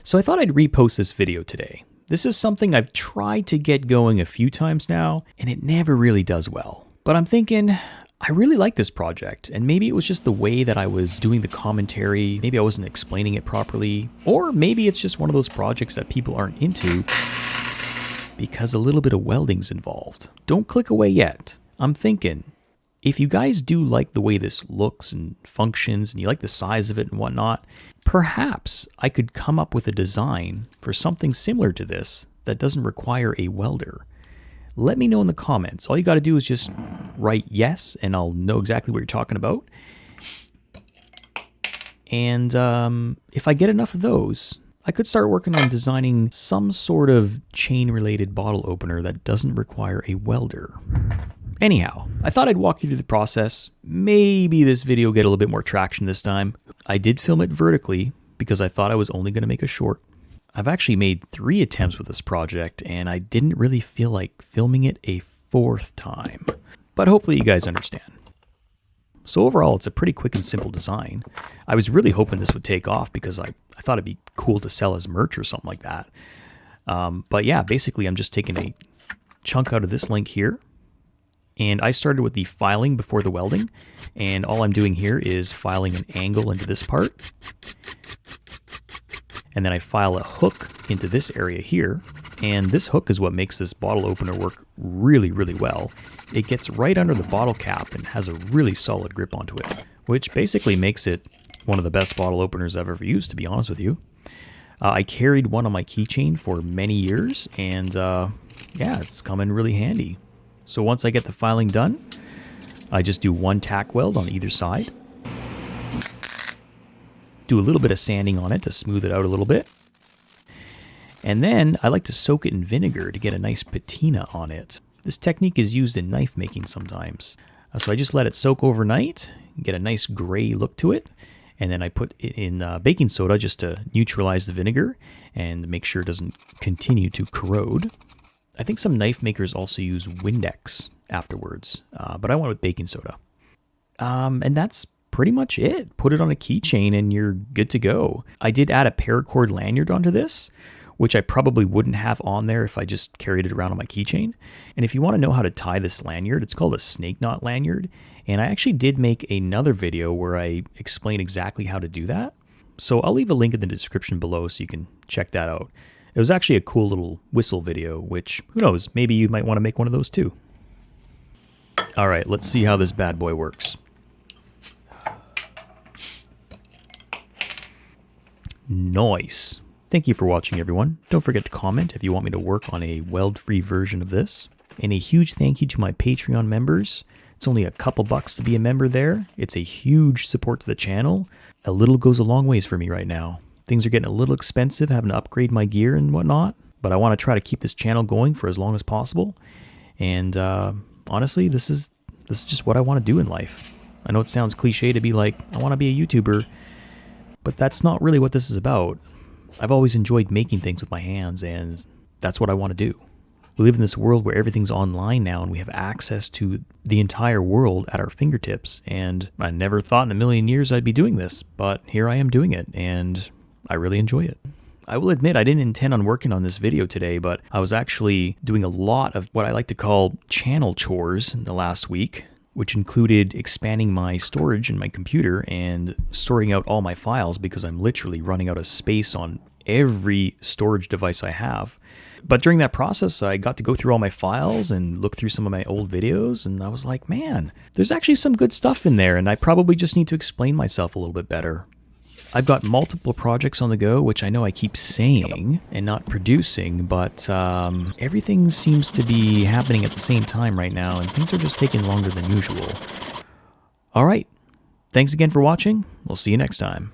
So I thought I'd repost this video today. This is something I've tried to get going a few times now, and it never really does well. But I'm thinking, I really like this project, and maybe it was just the way that I was doing the commentary, maybe I wasn't explaining it properly, or maybe it's just one of those projects that people aren't into because a little bit of welding's involved. Don't click away yet. I'm thinking, if you guys do like the way this looks and functions, and you like the size of it and whatnot, perhaps I could come up with a design for something similar to this that doesn't require a welder. Let me know in the comments. All you got to do is just write yes, and I'll know exactly what you're talking about. And if I get enough of those, I could start working on designing some sort of chain-related bottle opener that doesn't require a welder. Anyhow, I thought I'd walk you through the process. Maybe this video will get a little bit more traction this time. I did film it vertically because I thought I was only going to make a short. I've actually made 3 attempts with this project, and I didn't really feel like filming it a 4th time. But hopefully you guys understand. So overall, it's a pretty quick and simple design. I was really hoping this would take off because I thought it'd be cool to sell as merch or something like that. But yeah, basically I'm just taking a chunk out of this link here. And I started with the filing before the welding. And all I'm doing here is filing an angle into this part. And then I file a hook into this area here. And this hook is what makes this bottle opener work really, really well. It gets right under the bottle cap and has a really solid grip onto it, which basically makes it one of the best bottle openers I've ever used, to be honest with you. I carried one on my keychain for many years, and yeah, it's come in really handy. So once I get the filing done, I just do 1 tack weld on either side. Do a little bit of sanding on it to smooth it out a little bit. And then I like to soak it in vinegar to get a nice patina on it. This technique is used in knife making sometimes. So I just let it soak overnight, get a nice gray look to it. And then I put it in baking soda just to neutralize the vinegar and make sure it doesn't continue to corrode. I think some knife makers also use Windex afterwards, but I went with baking soda. And that's pretty much it. Put it on a keychain and you're good to go. I did add a paracord lanyard onto this, which I probably wouldn't have on there if I just carried it around on my keychain. And if you want to know how to tie this lanyard, it's called a snake knot lanyard. And I actually did make another video where I explain exactly how to do that. So I'll leave a link in the description below so you can check that out. It was actually a cool little whistle video, which, who knows, maybe you might want to make one of those too. All right, let's see how this bad boy works. Nice. Thank you for watching, everyone. Don't forget to comment if you want me to work on a weld-free version of this. And a huge thank you to my Patreon members. It's only a couple bucks to be a member there. It's a huge support to the channel. A little goes a long ways for me right now. Things are getting a little expensive, having to upgrade my gear and whatnot, but I want to try to keep this channel going for as long as possible. And honestly, this is just what I want to do in life. I know it sounds cliche to be like, I want to be a YouTuber, but that's not really what this is about. I've always enjoyed making things with my hands, and that's what I want to do. We live in this world where everything's online now, and we have access to the entire world at our fingertips, and I never thought in a million years I'd be doing this, but here I am doing it, and I really enjoy it. I will admit I didn't intend on working on this video today, but I was actually doing a lot of what I like to call channel chores in the last week, which included expanding my storage in my computer and sorting out all my files because I'm literally running out of space on every storage device I have. But during that process, I got to go through all my files and look through some of my old videos, and I was like, man, there's actually some good stuff in there, and I probably just need to explain myself a little bit better. I've got multiple projects on the go, which I know I keep saying and not producing, but everything seems to be happening at the same time right now, and things are just taking longer than usual. All right. Thanks again for watching. We'll see you next time.